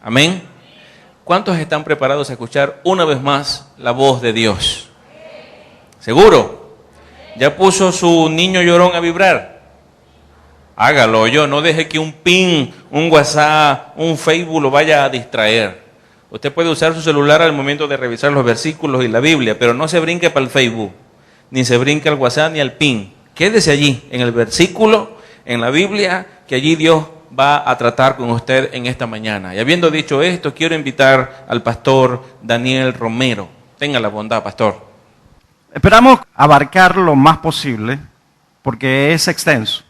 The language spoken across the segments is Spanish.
Amén. ¿Cuántos están preparados a escuchar una vez más la voz de Dios? ¿Seguro? ¿Ya puso su niño llorón a vibrar? Hágalo, no deje que un pin, un WhatsApp, un Facebook lo vaya a distraer. Usted puede usar su celular al momento de revisar los versículos y la Biblia, pero no se brinque para el Facebook, ni se brinque al WhatsApp ni al pin. Quédese allí, en el versículo, en la Biblia, que allí Dios va a tratar con usted en esta mañana. Y habiendo dicho esto, quiero invitar al pastor Daniel Romero. Tenga la bondad, pastor. Esperamos abarcar lo más posible, porque es extenso,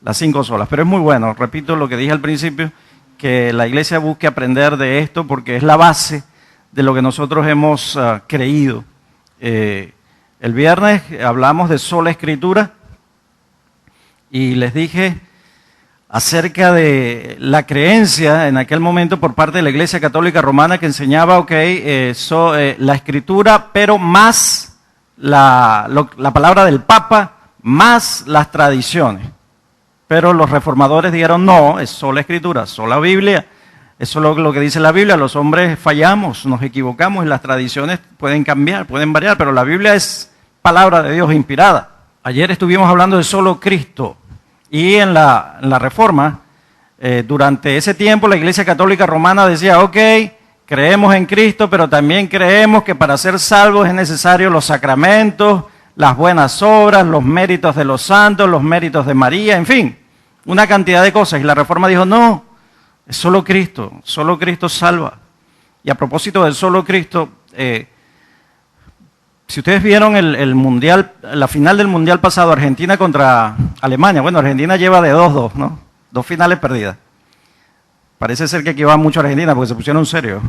las 5 solas, pero es muy bueno. Repito lo que dije al principio, que la iglesia busque aprender de esto, porque es la base de lo que nosotros hemos creído. El viernes hablamos de sola escritura, y les dije acerca de la creencia en aquel momento por parte de la Iglesia Católica Romana que enseñaba, la escritura, pero más la palabra del Papa, más las tradiciones. Pero los reformadores dijeron, no, es sola escritura, sola Biblia. Eso es lo que dice la Biblia. Los hombres fallamos, nos equivocamos y las tradiciones pueden cambiar, pueden variar, pero la Biblia es palabra de Dios inspirada. Ayer estuvimos hablando de solo Cristo. Y en la Reforma, durante ese tiempo la Iglesia Católica Romana decía, creemos en Cristo, pero también creemos que para ser salvos es necesario los sacramentos, las buenas obras, los méritos de los santos, los méritos de María, en fin, una cantidad de cosas. Y la Reforma dijo, no, es solo Cristo salva. Y a propósito del solo Cristo, si ustedes vieron el mundial, la final del mundial pasado, Argentina contra Alemania, bueno, Argentina lleva de 2-2, ¿no? 2 finales perdidas. Parece ser que aquí va mucho Argentina porque se pusieron serios.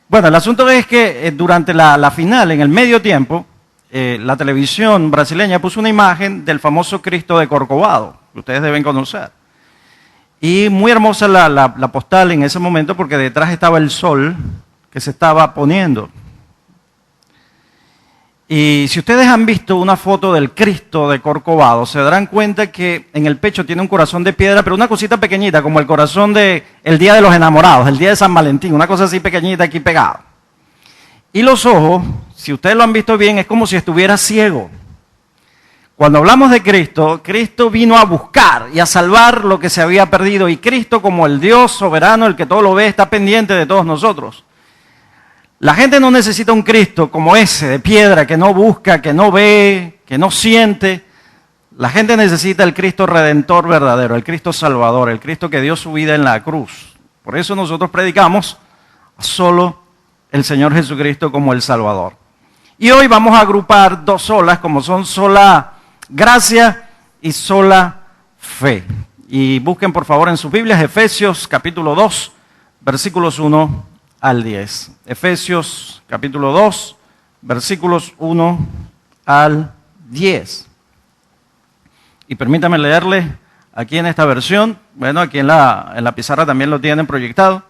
Bueno, el asunto es que durante la final, en el medio tiempo, la televisión brasileña puso una imagen del famoso Cristo de Corcovado, que ustedes deben conocer. Y muy hermosa la postal en ese momento porque detrás estaba el sol que se estaba poniendo. Y si ustedes han visto una foto del Cristo de Corcovado, se darán cuenta que en el pecho tiene un corazón de piedra, pero una cosita pequeñita, como el corazón del Día de los Enamorados, el Día de San Valentín, una cosa así pequeñita aquí pegada. Y los ojos, si ustedes lo han visto bien, es como si estuviera ciego. Cuando hablamos de Cristo, Cristo vino a buscar y a salvar lo que se había perdido, y Cristo, como el Dios soberano, el que todo lo ve, está pendiente de todos nosotros. La gente no necesita un Cristo como ese, de piedra, que no busca, que no ve, que no siente. La gente necesita el Cristo Redentor verdadero, el Cristo Salvador, el Cristo que dio su vida en la cruz. Por eso nosotros predicamos solo el Señor Jesucristo como el Salvador. Y hoy vamos a agrupar 2 solas, como son sola gracia y sola fe. Y busquen por favor en sus Biblias Efesios capítulo 2, versículos 1 al 10. Efesios capítulo 2, versículos 1 al 10. Y permítame leerle aquí en esta versión, bueno, aquí en la pizarra también lo tienen proyectado.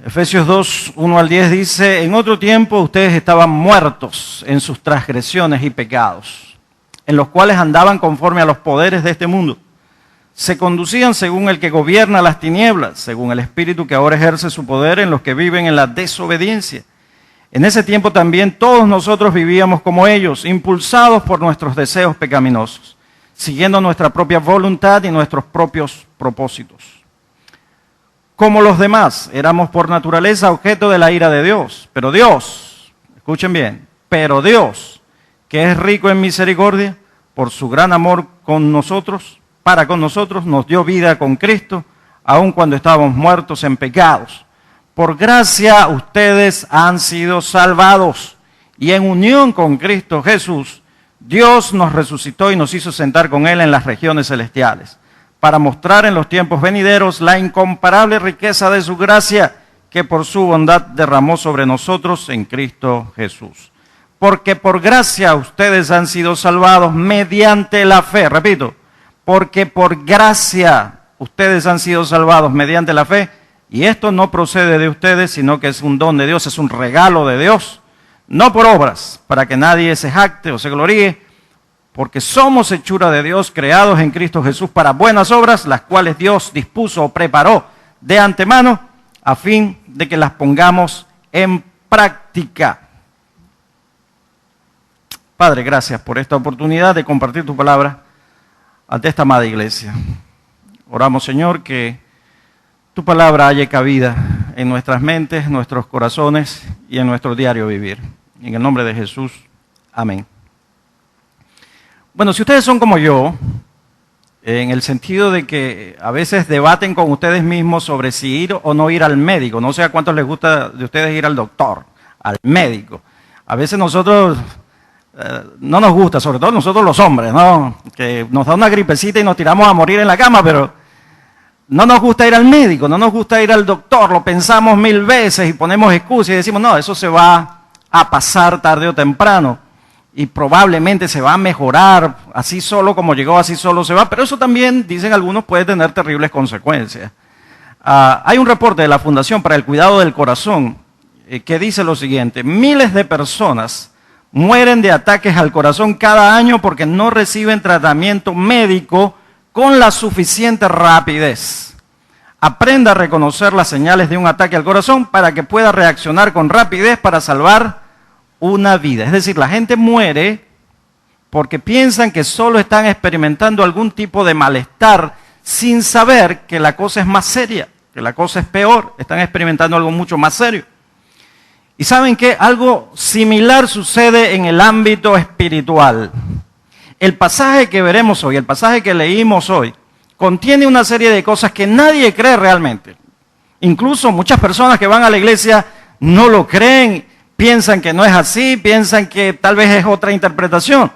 Efesios 2, 1 al 10 dice, en otro tiempo ustedes estaban muertos en sus transgresiones y pecados, en los cuales andaban conforme a los poderes de este mundo. Se conducían según el que gobierna las tinieblas, según el espíritu que ahora ejerce su poder en los que viven en la desobediencia. En ese tiempo también todos nosotros vivíamos como ellos, impulsados por nuestros deseos pecaminosos, siguiendo nuestra propia voluntad y nuestros propios propósitos. Como los demás, éramos por naturaleza objeto de la ira de Dios. Pero Dios, escuchen bien, pero Dios, que es rico en misericordia, por su gran amor con nosotros, para con nosotros, nos dio vida con Cristo, aun cuando estábamos muertos en pecados. Por gracia ustedes han sido salvados, y en unión con Cristo Jesús, Dios nos resucitó y nos hizo sentar con Él en las regiones celestiales, para mostrar en los tiempos venideros la incomparable riqueza de su gracia, que por su bondad derramó sobre nosotros en Cristo Jesús. Porque por gracia ustedes han sido salvados mediante la fe, repito, porque por gracia ustedes han sido salvados mediante la fe, y esto no procede de ustedes, sino que es un don de Dios, es un regalo de Dios, no por obras, para que nadie se jacte o se gloríe, porque somos hechura de Dios, creados en Cristo Jesús para buenas obras, las cuales Dios dispuso o preparó de antemano a fin de que las pongamos en práctica. Padre, gracias por esta oportunidad de compartir tu palabra ante esta amada iglesia. Oramos, Señor, que tu palabra haya cabida en nuestras mentes, nuestros corazones y en nuestro diario vivir. En el nombre de Jesús, amén. Bueno, si ustedes son como yo, en el sentido de que a veces debaten con ustedes mismos sobre si ir o no ir al médico, no sé a cuántos les gusta de ustedes ir al doctor, al médico. A veces nosotros no nos gusta, sobre todo nosotros los hombres, ¿no? Que nos da una gripecita y nos tiramos a morir en la cama, pero no nos gusta ir al médico, no nos gusta ir al doctor, lo pensamos 1000 veces y ponemos excusas y decimos, no, eso se va a pasar tarde o temprano y probablemente se va a mejorar, así solo como llegó, así solo se va, pero eso también, dicen algunos, puede tener terribles consecuencias. Hay un reporte de la Fundación para el Cuidado del Corazón que dice lo siguiente: miles de personas mueren de ataques al corazón cada año porque no reciben tratamiento médico con la suficiente rapidez. Aprenda a reconocer las señales de un ataque al corazón para que pueda reaccionar con rapidez para salvar una vida. Es decir, la gente muere porque piensan que solo están experimentando algún tipo de malestar sin saber que la cosa es más seria, que la cosa es peor, están experimentando algo mucho más serio. Y ¿saben qué? Algo similar sucede en el ámbito espiritual. El pasaje que veremos hoy, el pasaje que leímos hoy, contiene una serie de cosas que nadie cree realmente. Incluso muchas personas que van a la iglesia no lo creen, piensan que no es así, piensan que tal vez es otra interpretación.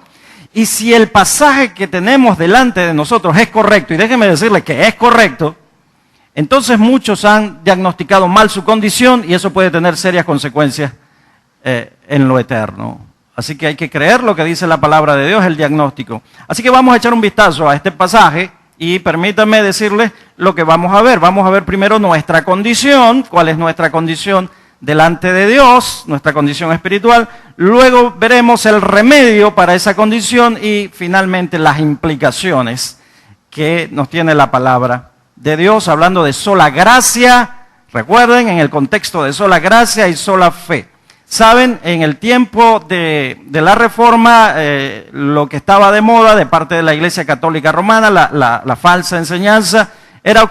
Y si el pasaje que tenemos delante de nosotros es correcto, y déjenme decirles que es correcto, entonces muchos han diagnosticado mal su condición y eso puede tener serias consecuencias en lo eterno. Así que hay que creer lo que dice la palabra de Dios, el diagnóstico. Así que vamos a echar un vistazo a este pasaje y permítanme decirles lo que vamos a ver. Vamos a ver primero nuestra condición, cuál es nuestra condición delante de Dios, nuestra condición espiritual. Luego veremos el remedio para esa condición y finalmente las implicaciones que nos tiene la palabra de Dios, hablando de sola gracia. Recuerden, en el contexto de sola gracia y sola fe. Saben, en el tiempo de la Reforma, lo que estaba de moda de parte de la Iglesia Católica Romana, la falsa enseñanza, era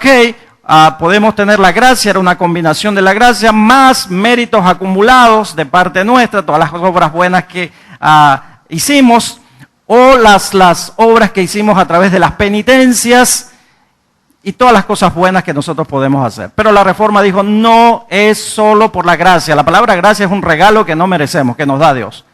podemos tener la gracia, era una combinación de la gracia más méritos acumulados de parte nuestra, todas las obras buenas que hicimos, o las obras que hicimos a través de las penitencias, y todas las cosas buenas que nosotros podemos hacer. Pero la Reforma dijo, no es solo por la gracia. La palabra gracia es un regalo que no merecemos, que nos da Dios.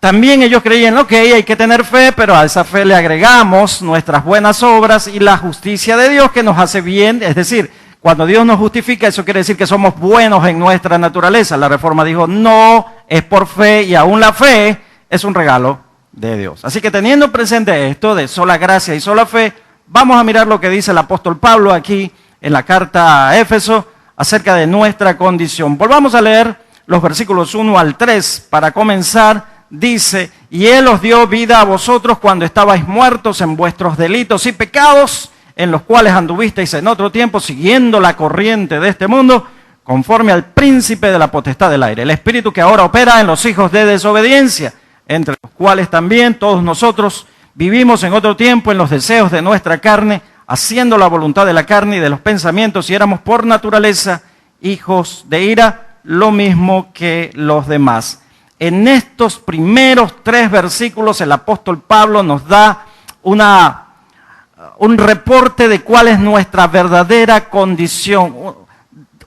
También ellos creían, hay que tener fe, pero a esa fe le agregamos nuestras buenas obras y la justicia de Dios que nos hace bien. Es decir, cuando Dios nos justifica, eso quiere decir que somos buenos en nuestra naturaleza. La Reforma dijo, no, es por fe y aún la fe es un regalo de Dios. Así que teniendo presente esto de sola gracia y sola fe, vamos a mirar lo que dice el apóstol Pablo aquí en la carta a Éfeso acerca de nuestra condición. Volvamos a leer los versículos 1 al 3 para comenzar. Dice, y Él os dio vida a vosotros cuando estabais muertos en vuestros delitos y pecados, en los cuales anduvisteis en otro tiempo, siguiendo la corriente de este mundo, conforme al príncipe de la potestad del aire, el espíritu que ahora opera en los hijos de desobediencia, entre los cuales también todos nosotros vivimos en otro tiempo en los deseos de nuestra carne, haciendo la voluntad de la carne y de los pensamientos, y éramos por naturaleza hijos de ira, lo mismo que los demás. En estos primeros 3 versículos el apóstol Pablo nos da un reporte de cuál es nuestra verdadera condición,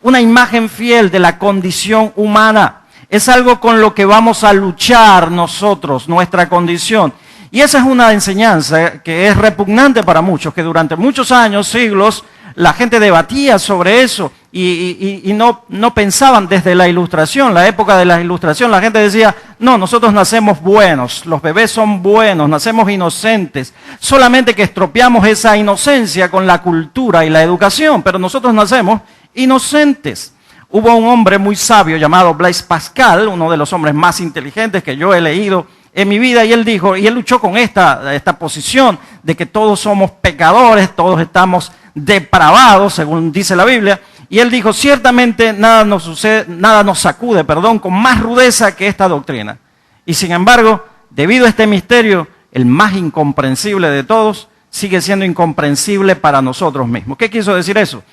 una imagen fiel de la condición humana. Es algo con lo que vamos a luchar nosotros, nuestra condición. Y esa es una enseñanza que es repugnante para muchos, que durante muchos años, siglos, la gente debatía sobre eso y no pensaban desde la Ilustración, la época de la Ilustración. La gente decía, no, nosotros nacemos buenos, los bebés son buenos, nacemos inocentes, solamente que estropeamos esa inocencia con la cultura y la educación, pero nosotros nacemos inocentes. Hubo un hombre muy sabio llamado Blaise Pascal, uno de los hombres más inteligentes que yo he leído en mi vida, y él dijo, y él luchó con esta posición de que todos somos pecadores, todos estamos depravados, según dice la Biblia. Y él dijo, ciertamente nada nos sacude, con más rudeza que esta doctrina. Y sin embargo, debido a este misterio, el más incomprensible de todos, sigue siendo incomprensible para nosotros mismos. ¿Qué quiso decir eso?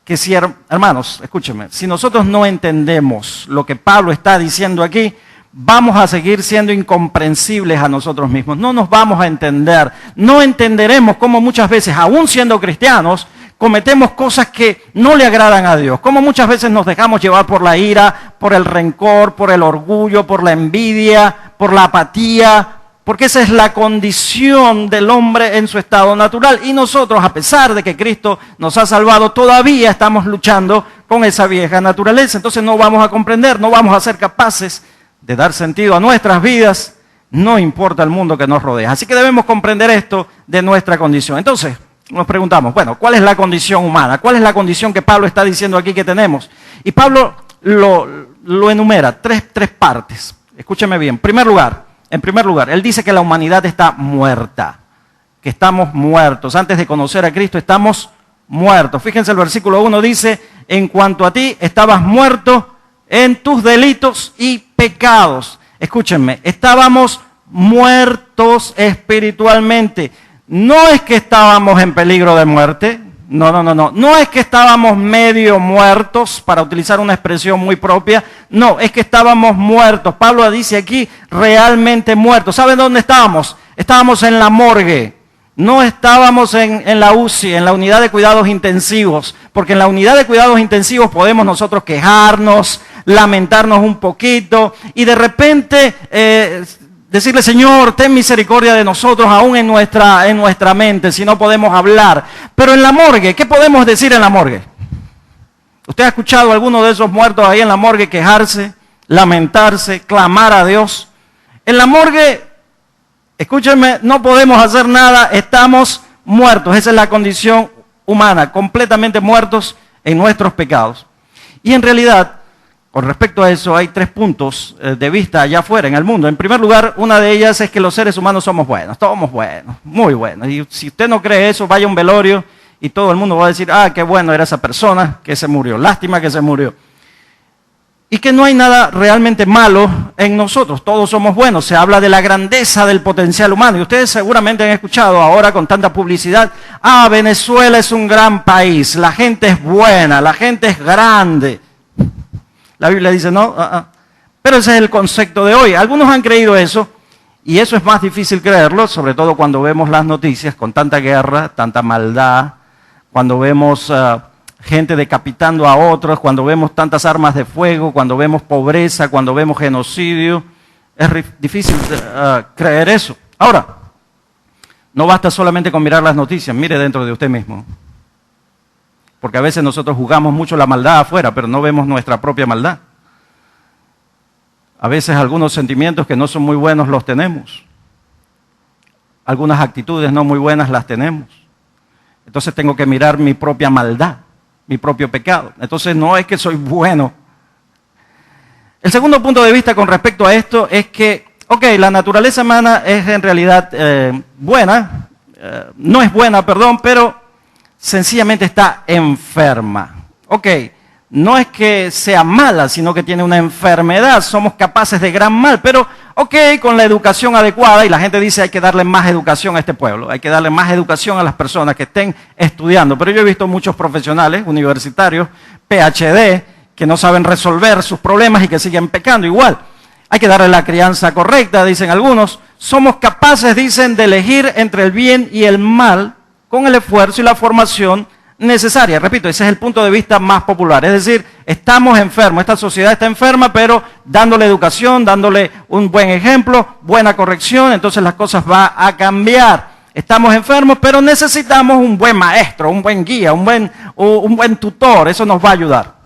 Que si, hermanos, escúchenme, si nosotros no entendemos lo que Pablo está diciendo aquí, vamos a seguir siendo incomprensibles a nosotros mismos. No nos vamos a entender. No entenderemos cómo muchas veces, aún siendo cristianos, cometemos cosas que no le agradan a Dios. Cómo muchas veces nos dejamos llevar por la ira, por el rencor, por el orgullo, por la envidia, por la apatía, porque esa es la condición del hombre en su estado natural. Y nosotros, a pesar de que Cristo nos ha salvado, todavía estamos luchando con esa vieja naturaleza. Entonces no vamos a comprender, no vamos a ser capaces de dar sentido a nuestras vidas, no importa el mundo que nos rodea. Así que debemos comprender esto de nuestra condición. Entonces, nos preguntamos, bueno, ¿cuál es la condición humana? ¿Cuál es la condición que Pablo está diciendo aquí que tenemos? Y Pablo lo enumera, tres partes. Escúcheme bien. En primer lugar, él dice que la humanidad está muerta, que estamos muertos. Antes de conocer a Cristo estamos muertos. Fíjense, el versículo 1 dice, en cuanto a ti, estabas muerto en tus delitos y pecados. Escúchenme, estábamos muertos espiritualmente. No es que estábamos en peligro de muerte, no. No es que estábamos medio muertos, para utilizar una expresión muy propia. No, es que estábamos muertos. Pablo dice aquí, realmente muertos. ¿Saben dónde estábamos? Estábamos en la morgue. No estábamos en la UCI, en la unidad de cuidados intensivos, porque en la unidad de cuidados intensivos podemos nosotros quejarnos, lamentarnos un poquito y de repente decirle, Señor, ten misericordia de nosotros aún en nuestra mente, si no podemos hablar. Pero en la morgue, ¿qué podemos decir en la morgue? ¿Usted ha escuchado a alguno de esos muertos ahí en la morgue quejarse, lamentarse, clamar a Dios? En la morgue, escúchenme, no podemos hacer nada, estamos muertos. Esa es la condición humana, completamente muertos en nuestros pecados. Y en realidad, con respecto a eso, hay 3 puntos de vista allá afuera, en el mundo. En primer lugar, una de ellas es que los seres humanos somos buenos, muy buenos. Y si usted no cree eso, vaya a un velorio y todo el mundo va a decir, qué bueno era esa persona que se murió, lástima que se murió. Y que no hay nada realmente malo en nosotros, todos somos buenos. Se habla de la grandeza del potencial humano. Y ustedes seguramente han escuchado ahora con tanta publicidad, Venezuela es un gran país, la gente es buena, la gente es grande. La Biblia dice no, pero ese es el concepto de hoy. Algunos han creído eso y eso es más difícil creerlo, sobre todo cuando vemos las noticias con tanta guerra, tanta maldad, cuando vemos gente decapitando a otros, cuando vemos tantas armas de fuego, cuando vemos pobreza, cuando vemos genocidio. Es difícil creer eso. Ahora, no basta solamente con mirar las noticias, mire dentro de usted mismo. Porque a veces nosotros juzgamos mucho la maldad afuera, pero no vemos nuestra propia maldad. A veces algunos sentimientos que no son muy buenos los tenemos. Algunas actitudes no muy buenas las tenemos. Entonces tengo que mirar mi propia maldad, mi propio pecado. Entonces no es que soy bueno. El segundo punto de vista con respecto a esto es que, la naturaleza humana es en realidad buena, no es buena, pero sencillamente está enferma. No es que sea mala, sino que tiene una enfermedad. Somos capaces de gran mal, pero con la educación adecuada, y la gente dice hay que darle más educación a este pueblo, hay que darle más educación a las personas que estén estudiando. Pero yo he visto muchos profesionales universitarios, PhD, que no saben resolver sus problemas y que siguen pecando igual. Hay que darle la crianza correcta, dicen algunos. Somos capaces, dicen, de elegir entre el bien y el mal, con el esfuerzo y la formación necesaria. Repito, ese es el punto de vista más popular. Es decir, estamos enfermos, esta sociedad está enferma, pero dándole educación, dándole un buen ejemplo, buena corrección, entonces las cosas van a cambiar. Estamos enfermos, pero necesitamos un buen maestro, un buen guía, un buen tutor, eso nos va a ayudar.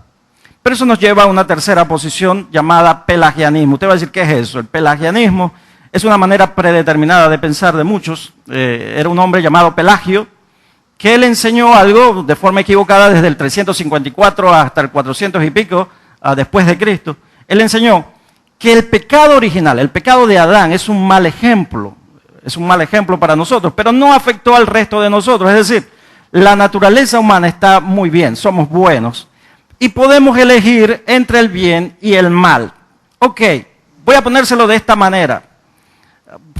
Pero eso nos lleva a una tercera posición llamada pelagianismo. Usted va a decir, ¿qué es eso? El pelagianismo es una manera predeterminada de pensar de muchos. Era un hombre llamado Pelagio, que él enseñó algo de forma equivocada desde el 354 hasta el 400 y pico después de Cristo. Él enseñó que el pecado original, el pecado de Adán, es un mal ejemplo para nosotros, pero no afectó al resto de nosotros. Es decir, La naturaleza humana está muy bien, somos buenos. Y podemos elegir entre el bien y el mal. Ok, voy a ponérselo de esta manera.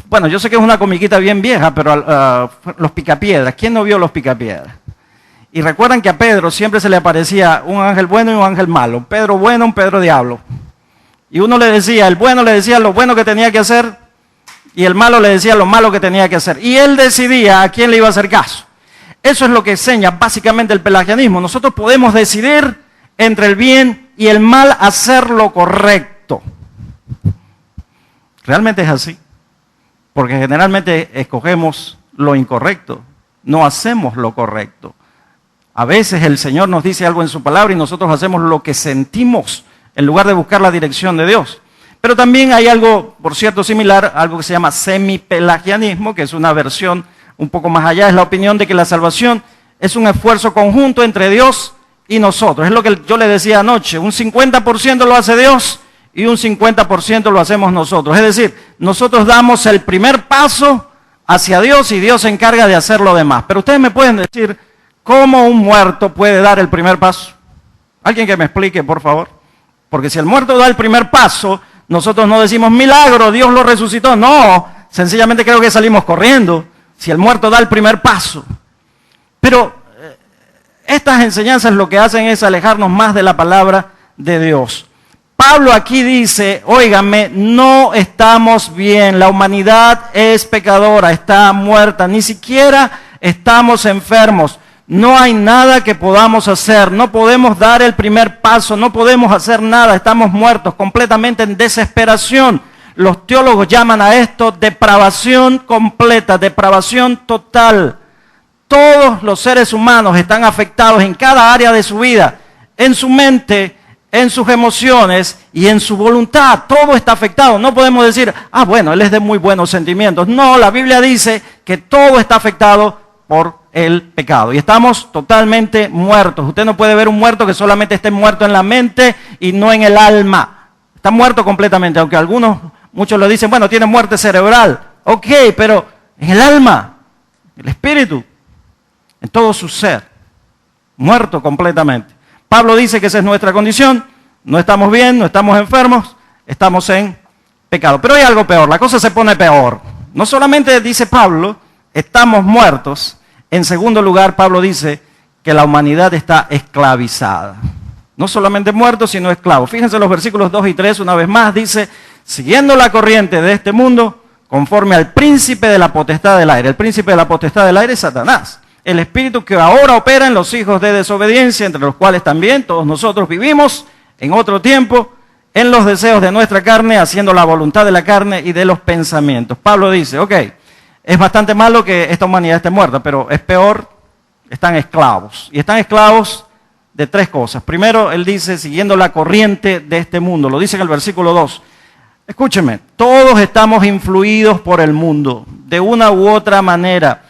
Bueno, yo sé que es una comiquita bien vieja, pero los picapiedras, ¿quién no vio los picapiedras? Y recuerdan que a Pedro siempre se le aparecía un ángel bueno y un ángel malo. Un Pedro bueno, un Pedro diablo. Y uno le decía, el bueno le decía lo bueno que tenía que hacer y el malo le decía lo malo que tenía que hacer. Y él decidía a quién le iba a hacer caso. Eso es lo que enseña básicamente el pelagianismo. Nosotros podemos decidir entre el bien y el mal, hacer lo correcto. Realmente es así. Porque generalmente escogemos lo incorrecto, no hacemos lo correcto. A veces el Señor nos dice algo en su palabra y nosotros hacemos lo que sentimos en lugar de buscar la dirección de Dios. Pero también hay algo, por cierto, similar, algo que se llama semipelagianismo, que es una versión un poco más allá. Es la opinión de que la salvación es un esfuerzo conjunto entre Dios y nosotros. Es lo que yo le decía anoche, un 50% lo hace Dios y un 50% lo hacemos nosotros. Es decir, nosotros damos el primer paso hacia Dios y Dios se encarga de hacer lo demás. Pero ustedes me pueden decir, ¿cómo un muerto puede dar el primer paso? ¿Alguien que me explique, por favor? Porque si el muerto da el primer paso, nosotros no decimos milagro, Dios lo resucitó. No, sencillamente creo que salimos corriendo si el muerto da el primer paso. Pero estas enseñanzas lo que hacen es alejarnos más de la palabra de Dios. Pablo aquí dice, óigame, no estamos bien, la humanidad es pecadora, está muerta, ni siquiera estamos enfermos. No hay nada que podamos hacer, no podemos dar el primer paso, no podemos hacer nada, estamos muertos, completamente en desesperación. Los teólogos llaman a esto depravación completa, depravación total. Todos los seres humanos están afectados en cada área de su vida, en su mente, en sus emociones y en su voluntad. Todo está afectado. No podemos decir, bueno, él es de muy buenos sentimientos. No, la Biblia dice que todo está afectado por el pecado. Y estamos totalmente muertos. Usted no puede ver un muerto que solamente esté muerto en la mente y no en el alma. Está muerto completamente, aunque muchos lo dicen, bueno, tiene muerte cerebral. Ok, pero en el alma, el espíritu, en todo su ser, muerto completamente. Pablo dice que esa es nuestra condición, no estamos bien, no estamos enfermos, estamos en pecado. Pero hay algo peor, la cosa se pone peor. No solamente dice Pablo, estamos muertos. En segundo lugar, Pablo dice que la humanidad está esclavizada. No solamente muertos, sino esclavos. Fíjense los versículos 2 y 3, una vez más, dice, siguiendo la corriente de este mundo, conforme al príncipe de la potestad del aire. El príncipe de la potestad del aire es Satanás. El espíritu que ahora opera en los hijos de desobediencia, entre los cuales también todos nosotros vivimos en otro tiempo, en los deseos de nuestra carne, haciendo la voluntad de la carne y de los pensamientos. Pablo dice, ok, es bastante malo que esta humanidad esté muerta, pero es peor, están esclavos. Y están esclavos de tres cosas. Primero, él dice, siguiendo la corriente de este mundo. Lo dice en el versículo 2. Escúcheme, todos estamos influidos por el mundo, de una u otra manera,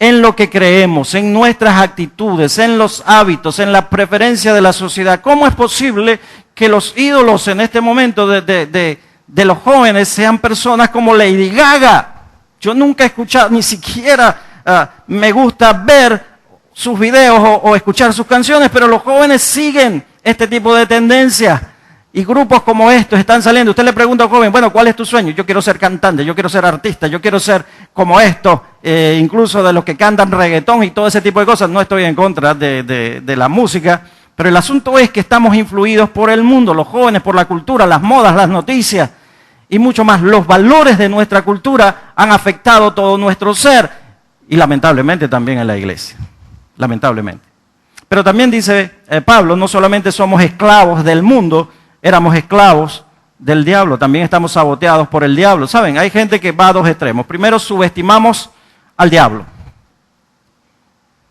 en lo que creemos, en nuestras actitudes, en los hábitos, en la preferencia de la sociedad. ¿Cómo es posible que los ídolos en este momento de los jóvenes sean personas como Lady Gaga? Yo nunca he escuchado, ni siquiera me gusta ver sus videos o escuchar sus canciones, pero los jóvenes siguen este tipo de tendencias. Y grupos como estos están saliendo. Usted le pregunta al joven, bueno, ¿cuál es tu sueño? Yo quiero ser cantante, yo quiero ser artista, yo quiero ser como estos, incluso de los que cantan reggaetón y todo ese tipo de cosas. No estoy en contra de la música, pero el asunto es que estamos influidos por el mundo, los jóvenes, por la cultura, las modas, las noticias y mucho más. Los valores de nuestra cultura han afectado todo nuestro ser y lamentablemente también en la iglesia. Lamentablemente. Pero también dice Pablo, no solamente somos esclavos del mundo, éramos esclavos del diablo, también estamos saboteados por el diablo. ¿Saben? Hay gente que va a dos extremos. Primero subestimamos al diablo.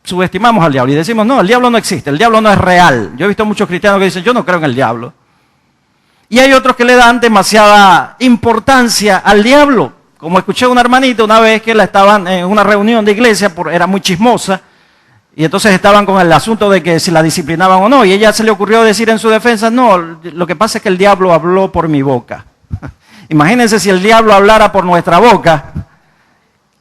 Subestimamos al diablo y decimos, no, el diablo no existe, el diablo no es real. Yo he visto muchos cristianos que dicen, yo no creo en el diablo. Y hay otros que le dan demasiada importancia al diablo. Como escuché a una hermanita una vez que la estaban en una reunión de iglesia, era muy chismosa, y entonces estaban con el asunto de que si la disciplinaban o no, y ella se le ocurrió decir en su defensa, no, lo que pasa es que el diablo habló por mi boca. Imagínense si el diablo hablara por nuestra boca,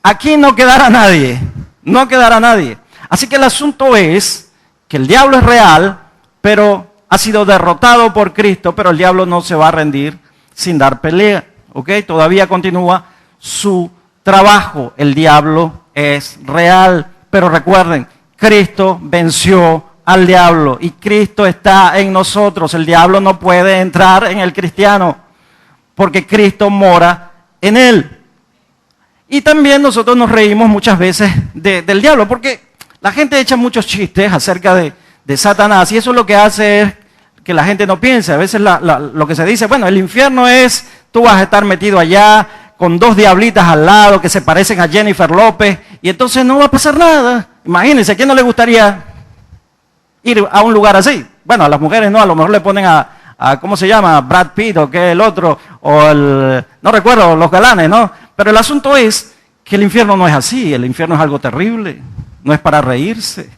aquí no quedará nadie, no quedará nadie. Así que el asunto es que el diablo es real, pero ha sido derrotado por Cristo, pero el diablo no se va a rendir sin dar pelea, ¿ok? Todavía continúa su trabajo. El diablo es real, pero recuerden, Cristo venció al diablo y Cristo está en nosotros. El diablo no puede entrar en el cristiano porque Cristo mora en él. Y también nosotros nos reímos muchas veces del diablo, porque la gente echa muchos chistes acerca de Satanás, y eso lo que hace es que la gente no piense. A veces lo que se dice, bueno, el infierno es, tú vas a estar metido allá con dos diablitas al lado que se parecen a Jennifer López, y entonces no va a pasar nada. Imagínense, ¿a quién no le gustaría ir a un lugar así? Bueno, a las mujeres no, a lo mejor le ponen a ¿cómo se llama? Brad Pitt o qué el otro, o no recuerdo, los galanes, ¿no? Pero el asunto es que el infierno no es así. El infierno es algo terrible. No es para reírse,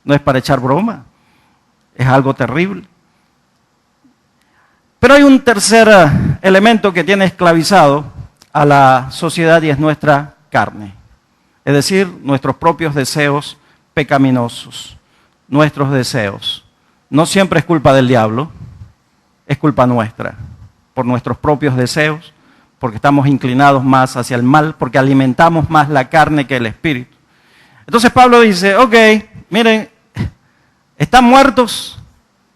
no es para echar broma. Es algo terrible. Pero hay un tercer elemento que tiene esclavizado a la sociedad y es nuestra carne. Es decir, nuestros propios deseos pecaminosos, nuestros deseos. No siempre es culpa del diablo, es culpa nuestra, por nuestros propios deseos, porque estamos inclinados más hacia el mal, porque alimentamos más la carne que el espíritu. Entonces Pablo dice, ok, miren, están muertos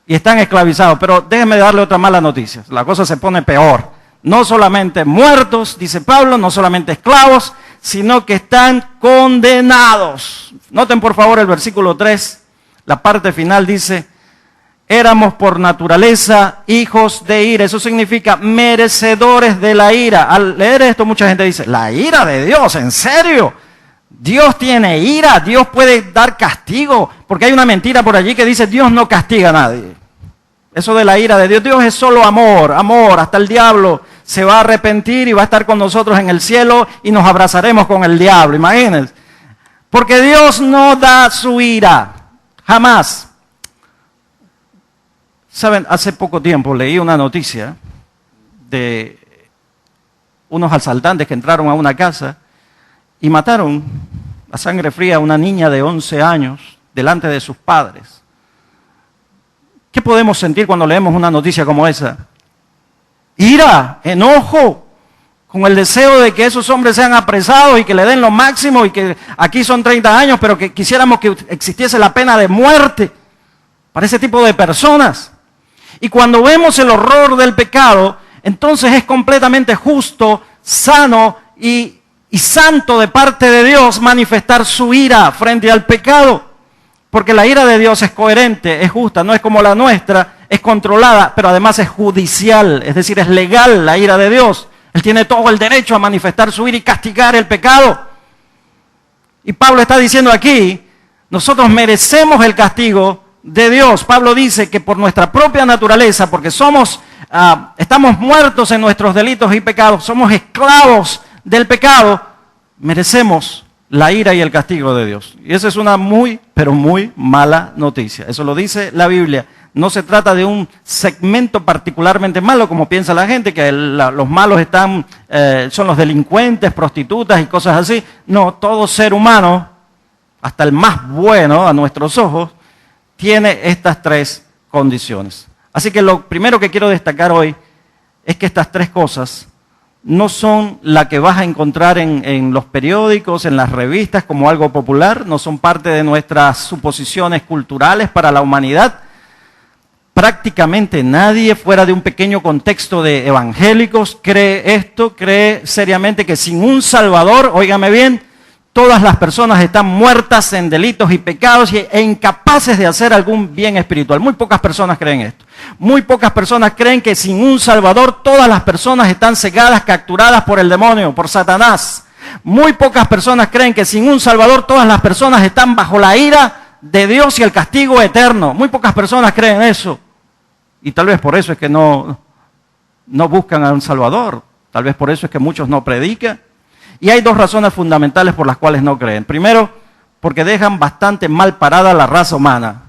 y están esclavizados, pero déjenme darle otra mala noticia, la cosa se pone peor. No solamente muertos, dice Pablo, no solamente esclavos, sino que están condenados. Noten por favor el versículo 3, la parte final dice, éramos por naturaleza hijos de ira. Eso significa merecedores de la ira. Al leer esto mucha gente dice, la ira de Dios, ¿en serio? Dios tiene ira, Dios puede dar castigo, porque hay una mentira por allí que dice Dios no castiga a nadie. Eso de la ira de Dios, Dios es solo amor, amor, hasta el diablo se va a arrepentir y va a estar con nosotros en el cielo y nos abrazaremos con el diablo, imagínense. Porque Dios no da su ira, jamás. Saben, hace poco tiempo leí una noticia de unos asaltantes que entraron a una casa y mataron a sangre fría a una niña de 11 años delante de sus padres. ¿Qué podemos sentir cuando leemos una noticia como esa? Ira, enojo, con el deseo de que esos hombres sean apresados y que le den lo máximo y que aquí son 30 años, pero que quisiéramos que existiese la pena de muerte para ese tipo de personas. Y cuando vemos el horror del pecado, entonces es completamente justo, sano y santo de parte de Dios manifestar su ira frente al pecado. Porque la ira de Dios es coherente, es justa, no es como la nuestra, es controlada, pero además es judicial, es decir, es legal la ira de Dios. Él tiene todo el derecho a manifestar su ira y castigar el pecado. Y Pablo está diciendo aquí, nosotros merecemos el castigo de Dios. Pablo dice que por nuestra propia naturaleza, porque estamos muertos en nuestros delitos y pecados, somos esclavos del pecado, merecemos la ira y el castigo de Dios. Y esa es una muy, pero muy mala noticia. Eso lo dice la Biblia. No se trata de un segmento particularmente malo, como piensa la gente, que los malos son los delincuentes, prostitutas y cosas así. No, todo ser humano, hasta el más bueno a nuestros ojos, tiene estas tres condiciones. Así que lo primero que quiero destacar hoy es que estas tres cosas no son la que vas a encontrar en los periódicos, en las revistas como algo popular, no son parte de nuestras suposiciones culturales para la humanidad. Prácticamente nadie fuera de un pequeño contexto de evangélicos cree esto, cree seriamente que sin un Salvador, óigame bien, todas las personas están muertas en delitos y pecados e incapaces de hacer algún bien espiritual. Muy pocas personas creen esto. Muy pocas personas creen que sin un Salvador todas las personas están cegadas, capturadas por el demonio, por Satanás. Muy pocas personas creen que sin un Salvador todas las personas están bajo la ira de Dios y el castigo eterno. Muy pocas personas creen eso. Y tal vez por eso es que no buscan a un Salvador. Tal vez por eso es que muchos no predican. Y hay dos razones fundamentales por las cuales no creen. Primero, porque dejan bastante mal parada la raza humana.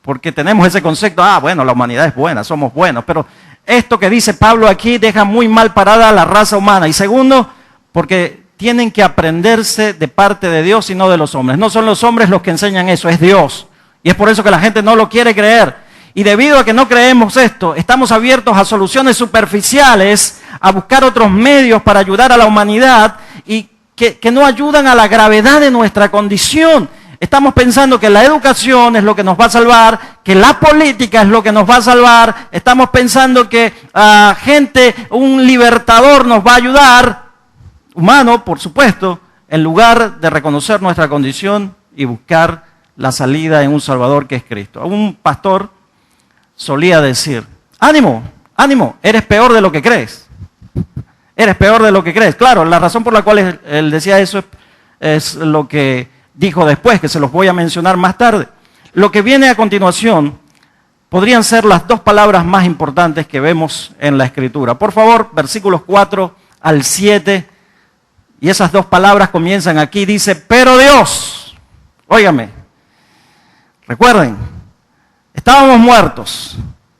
Porque tenemos ese concepto, bueno, la humanidad es buena, somos buenos. Pero esto que dice Pablo aquí deja muy mal parada la raza humana. Y segundo, porque tienen que aprenderse de parte de Dios y no de los hombres. No son los hombres los que enseñan eso, es Dios. Y es por eso que la gente no lo quiere creer. Y debido a que no creemos esto, estamos abiertos a soluciones superficiales, a buscar otros medios para ayudar a la humanidad y que no ayudan a la gravedad de nuestra condición. Estamos pensando que la educación es lo que nos va a salvar, que la política es lo que nos va a salvar. Estamos pensando que un libertador nos va a ayudar, humano, por supuesto, en lugar de reconocer nuestra condición y buscar la salida en un Salvador que es Cristo. Un pastor solía decir, ánimo, ánimo, eres peor de lo que crees. Eres peor de lo que crees. Claro, la razón por la cual él decía eso es lo que dijo después, que se los voy a mencionar más tarde. Lo que viene a continuación podrían ser las dos palabras más importantes que vemos en la Escritura. Por favor, versículos 4 al 7, y esas dos palabras comienzan aquí, dice, pero Dios, óigame, recuerden, estábamos muertos,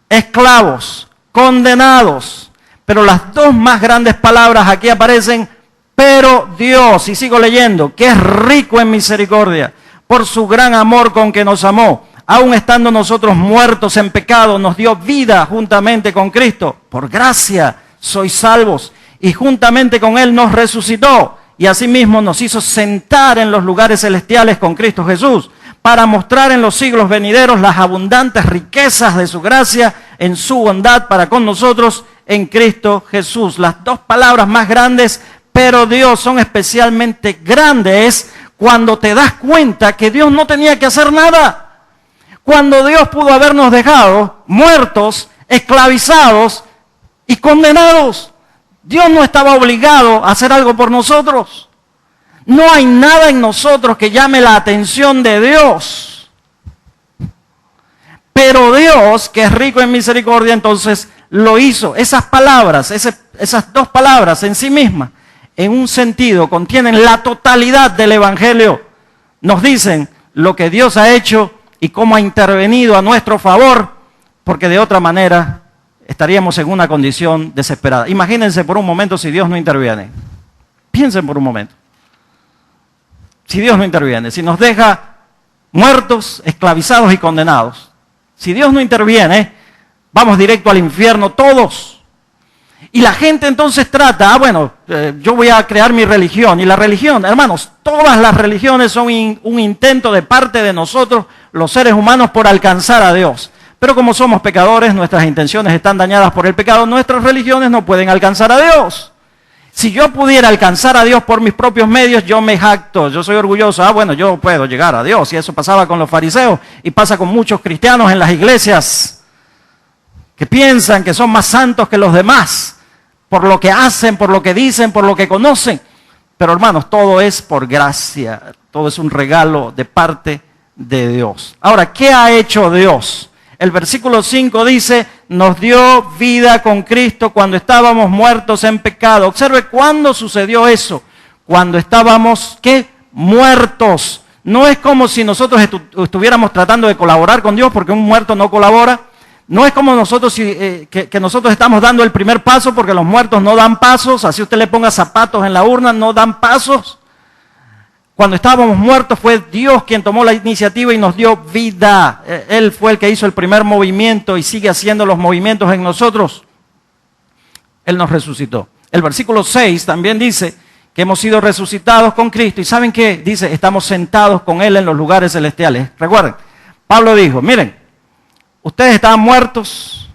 esclavos, condenados, pero las dos más grandes palabras aquí aparecen, pero Dios, y sigo leyendo, que es rico en misericordia, por su gran amor con que nos amó, aun estando nosotros muertos en pecado, nos dio vida juntamente con Cristo. Por gracia sois salvos, y juntamente con Él nos resucitó, y asimismo nos hizo sentar en los lugares celestiales con Cristo Jesús, para mostrar en los siglos venideros las abundantes riquezas de su gracia en su bondad para con nosotros en Cristo Jesús. Las dos palabras más grandes, pero Dios, son especialmente grandes cuando te das cuenta que Dios no tenía que hacer nada. Cuando Dios pudo habernos dejado muertos, esclavizados y condenados. Dios no estaba obligado a hacer algo por nosotros. No hay nada en nosotros que llame la atención de Dios. Pero Dios, que es rico en misericordia, entonces lo hizo. Esas palabras, esas dos palabras en sí mismas, en un sentido, contienen la totalidad del Evangelio. Nos dicen lo que Dios ha hecho y cómo ha intervenido a nuestro favor, porque de otra manera estaríamos en una condición desesperada. Imagínense por un momento si Dios no interviene. Piensen por un momento. Si Dios no interviene, si nos deja muertos, esclavizados y condenados. Si Dios no interviene, vamos directo al infierno todos. Y la gente entonces trata, yo voy a crear mi religión. Y la religión, hermanos, todas las religiones son un intento de parte de nosotros, los seres humanos, por alcanzar a Dios. Pero como somos pecadores, nuestras intenciones están dañadas por el pecado, nuestras religiones no pueden alcanzar a Dios. Si yo pudiera alcanzar a Dios por mis propios medios, yo me jacto, yo soy orgulloso, yo puedo llegar a Dios. Y eso pasaba con los fariseos y pasa con muchos cristianos en las iglesias que piensan que son más santos que los demás por lo que hacen, por lo que dicen, por lo que conocen. Pero hermanos, todo es por gracia, todo es un regalo de parte de Dios. Ahora, ¿qué ha hecho Dios? El versículo 5 dice, nos dio vida con Cristo cuando estábamos muertos en pecado. Observe cuándo sucedió eso. Cuando estábamos, ¿qué? Muertos. No es como si nosotros estuviéramos tratando de colaborar con Dios, porque un muerto no colabora. No es como nosotros que nosotros estamos dando el primer paso, porque los muertos no dan pasos. Así usted le ponga zapatos en la urna, no dan pasos. Cuando estábamos muertos fue Dios quien tomó la iniciativa y nos dio vida. Él fue el que hizo el primer movimiento y sigue haciendo los movimientos en nosotros. Él nos resucitó. El versículo 6 también dice que hemos sido resucitados con Cristo. ¿Y saben qué? Dice, estamos sentados con Él en los lugares celestiales. Recuerden, Pablo dijo, miren, ustedes estaban muertos,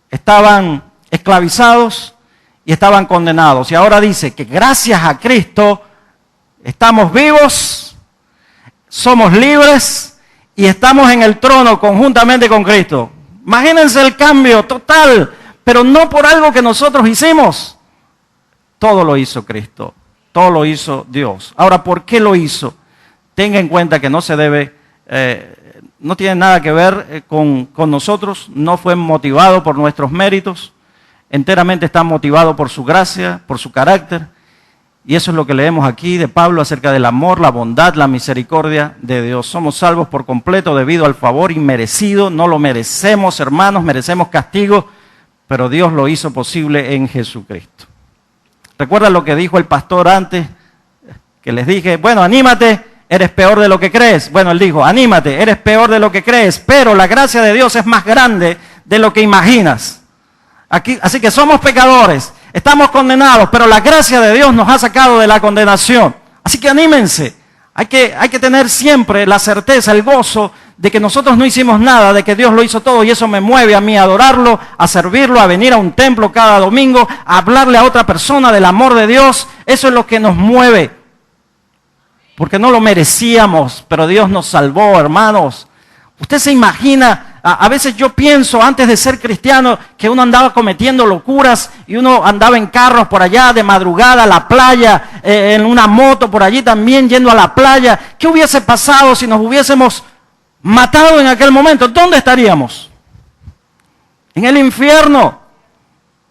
estaban esclavizados y estaban condenados. Y ahora dice que gracias a Cristo estamos vivos, somos libres y estamos en el trono conjuntamente con Cristo. Imagínense el cambio total, pero no por algo que nosotros hicimos. Todo lo hizo Cristo, todo lo hizo Dios. Ahora, ¿por qué lo hizo? Tenga en cuenta que no se debe, no tiene nada que ver con nosotros, no fue motivado por nuestros méritos, enteramente está motivado por su gracia, por su carácter. Y eso es lo que leemos aquí de Pablo acerca del amor, la bondad, la misericordia de Dios. Somos salvos por completo debido al favor inmerecido. No lo merecemos, hermanos, merecemos castigo, pero Dios lo hizo posible en Jesucristo. ¿Recuerda lo que dijo el pastor antes que les dije, bueno, anímate, eres peor de lo que crees. Bueno, él dijo, anímate, eres peor de lo que crees, pero la gracia de Dios es más grande de lo que imaginas. Así que somos pecadores, estamos condenados, pero la gracia de Dios nos ha sacado de la condenación. Así que anímense, hay que tener siempre la certeza, el gozo de que nosotros no hicimos nada, de que Dios lo hizo todo, y eso me mueve a mí a adorarlo, a servirlo, a venir a un templo cada domingo, a hablarle a otra persona del amor de Dios. Eso es lo que nos mueve, porque no lo merecíamos, pero Dios nos salvó, hermanos. Usted se imagina, a veces yo pienso, antes de ser cristiano, que uno andaba cometiendo locuras y uno andaba en carros por allá de madrugada a la playa, en una moto por allí también yendo a la playa. ¿Qué hubiese pasado si nos hubiésemos matado en aquel momento? ¿Dónde estaríamos? En el infierno.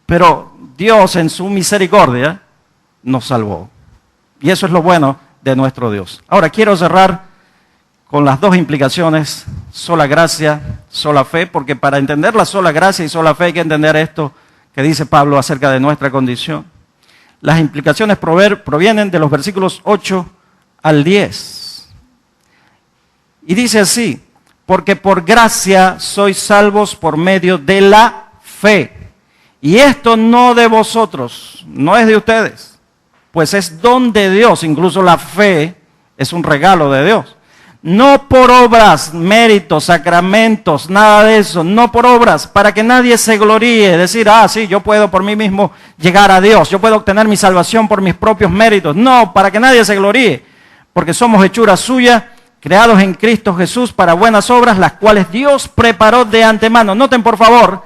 Pero Dios en su misericordia nos salvó. Y eso es lo bueno de nuestro Dios. Ahora quiero cerrar con las dos implicaciones, sola gracia, sola fe, porque para entender la sola gracia y sola fe hay que entender esto que dice Pablo acerca de nuestra condición. Las implicaciones provienen de los versículos 8 al 10. Y dice así, porque por gracia sois salvos por medio de la fe. Y esto no de vosotros, no es de ustedes, pues es don de Dios. Incluso la fe es un regalo de Dios. No por obras, méritos, sacramentos, nada de eso, no por obras, para que nadie se gloríe, decir, sí, yo puedo por mí mismo llegar a Dios, yo puedo obtener mi salvación por mis propios méritos. No, para que nadie se gloríe, porque somos hechura suya, creados en Cristo Jesús para buenas obras, las cuales Dios preparó de antemano. Noten por favor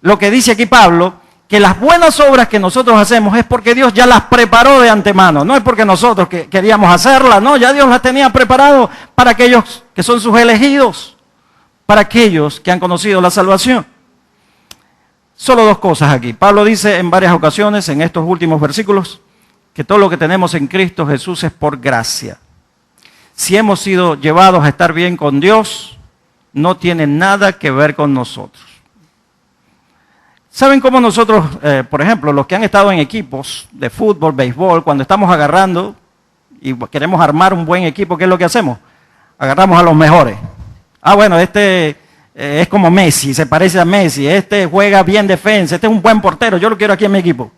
lo que dice aquí Pablo, que las buenas obras que nosotros hacemos es porque Dios ya las preparó de antemano, no es porque nosotros queríamos hacerlas, no, ya Dios las tenía preparado para aquellos que son sus elegidos, para aquellos que han conocido la salvación. Solo dos cosas aquí. Pablo dice en varias ocasiones, en estos últimos versículos, que todo lo que tenemos en Cristo Jesús es por gracia. Si hemos sido llevados a estar bien con Dios, no tiene nada que ver con nosotros. ¿Saben cómo nosotros, por ejemplo, los que han estado en equipos de fútbol, béisbol, cuando estamos agarrando y queremos armar un buen equipo, ¿qué es lo que hacemos? Agarramos a los mejores. Bueno, este es como Messi, se parece a Messi, este juega bien defensa, este es un buen portero, yo lo quiero aquí en mi equipo.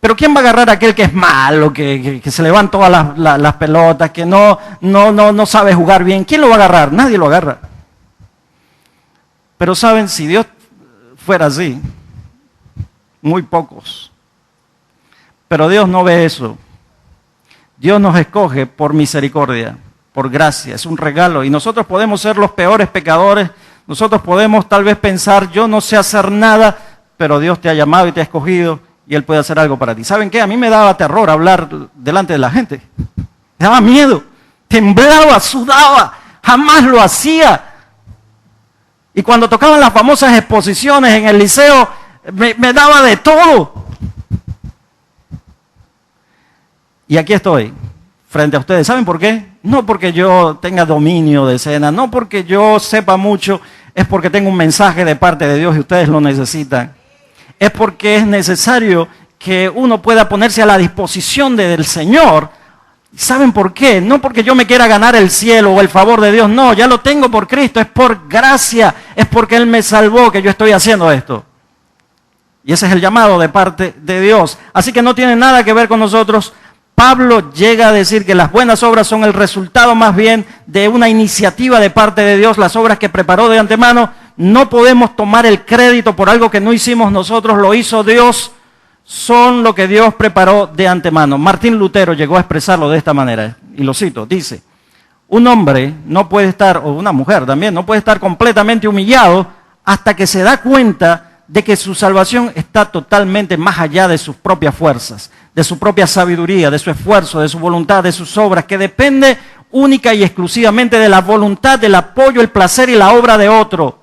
Pero ¿quién va a agarrar a aquel que es malo, que se le van todas las pelotas, que no sabe jugar bien? ¿Quién lo va a agarrar? Nadie lo agarra. Pero saben, si Dios fuera así, muy pocos. Pero Dios no ve eso. Dios nos escoge por misericordia, por gracia, es un regalo. Y nosotros podemos ser los peores pecadores, nosotros podemos tal vez pensar, yo no sé hacer nada, pero Dios te ha llamado y te ha escogido y Él puede hacer algo para ti. ¿Saben qué? A mí me daba terror hablar delante de la gente. Me daba miedo, temblaba, sudaba, jamás lo hacía. Y cuando tocaban las famosas exposiciones en el liceo, me daba de todo. Y aquí estoy, frente a ustedes. ¿Saben por qué? No porque yo tenga dominio de escena, no porque yo sepa mucho, es porque tengo un mensaje de parte de Dios y ustedes lo necesitan. Es porque es necesario que uno pueda ponerse a la disposición del Señor. ¿Saben por qué? No porque yo me quiera ganar el cielo o el favor de Dios, no, ya lo tengo por Cristo, es por gracia, es porque Él me salvó que yo estoy haciendo esto. Y ese es el llamado de parte de Dios. Así que no tiene nada que ver con nosotros. Pablo llega a decir que las buenas obras son el resultado más bien de una iniciativa de parte de Dios, las obras que preparó de antemano. No podemos tomar el crédito por algo que no hicimos nosotros, lo hizo Dios. Son lo que Dios preparó de antemano. Martín Lutero llegó a expresarlo de esta manera, y lo cito, dice, un hombre no puede estar, o una mujer también, no puede estar completamente humillado hasta que se da cuenta de que su salvación está totalmente más allá de sus propias fuerzas, de su propia sabiduría, de su esfuerzo, de su voluntad, de sus obras, que depende única y exclusivamente de la voluntad, del apoyo, el placer y la obra de otro,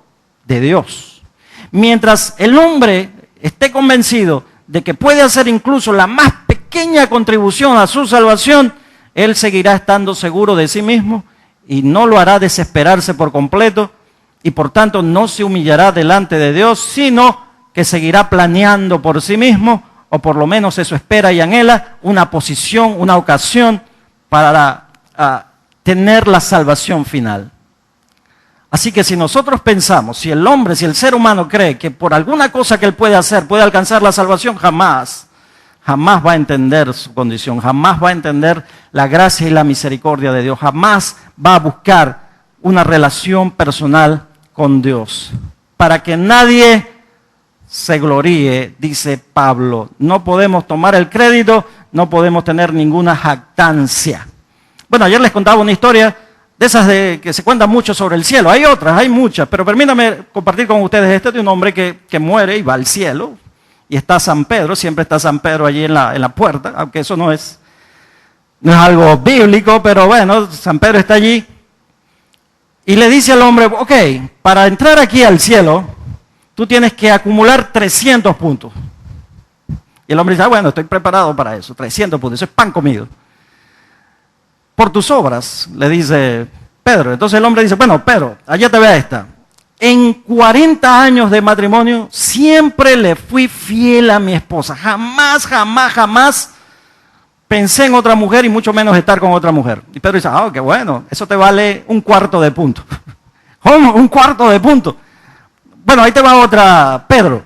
de Dios. Mientras el hombre esté convencido de que puede hacer incluso la más pequeña contribución a su salvación, él seguirá estando seguro de sí mismo y no lo hará desesperarse por completo y por tanto no se humillará delante de Dios, sino que seguirá planeando por sí mismo, o por lo menos eso espera y anhela, una posición, una ocasión para tener la salvación final. Así que si nosotros pensamos, si el ser humano cree que por alguna cosa que él puede hacer puede alcanzar la salvación, jamás va a entender su condición, jamás va a entender la gracia y la misericordia de Dios, jamás va a buscar una relación personal con Dios. Para que nadie se gloríe, dice Pablo, no podemos tomar el crédito, no podemos tener ninguna jactancia. Bueno, ayer les contaba una historia de esas que se cuentan mucho sobre el cielo. Hay otras, hay muchas, pero permítanme compartir con ustedes de un hombre que muere y va al cielo. Y está San Pedro, siempre está San Pedro allí en la puerta, aunque eso no es algo bíblico, pero bueno, San Pedro está allí. Y le dice al hombre, ok, para entrar aquí al cielo, tú tienes que acumular 300 puntos. Y el hombre dice, bueno, estoy preparado para eso, 300 puntos, eso es pan comido. Por tus obras, le dice Pedro. Entonces el hombre dice, bueno, Pedro, allá te ve esta. En 40 años de matrimonio siempre le fui fiel a mi esposa. Jamás pensé en otra mujer y mucho menos estar con otra mujer. Y Pedro dice, qué bueno, eso te vale 1/4 de punto. ¿Cómo? 1/4 de punto. Bueno, ahí te va otra, Pedro.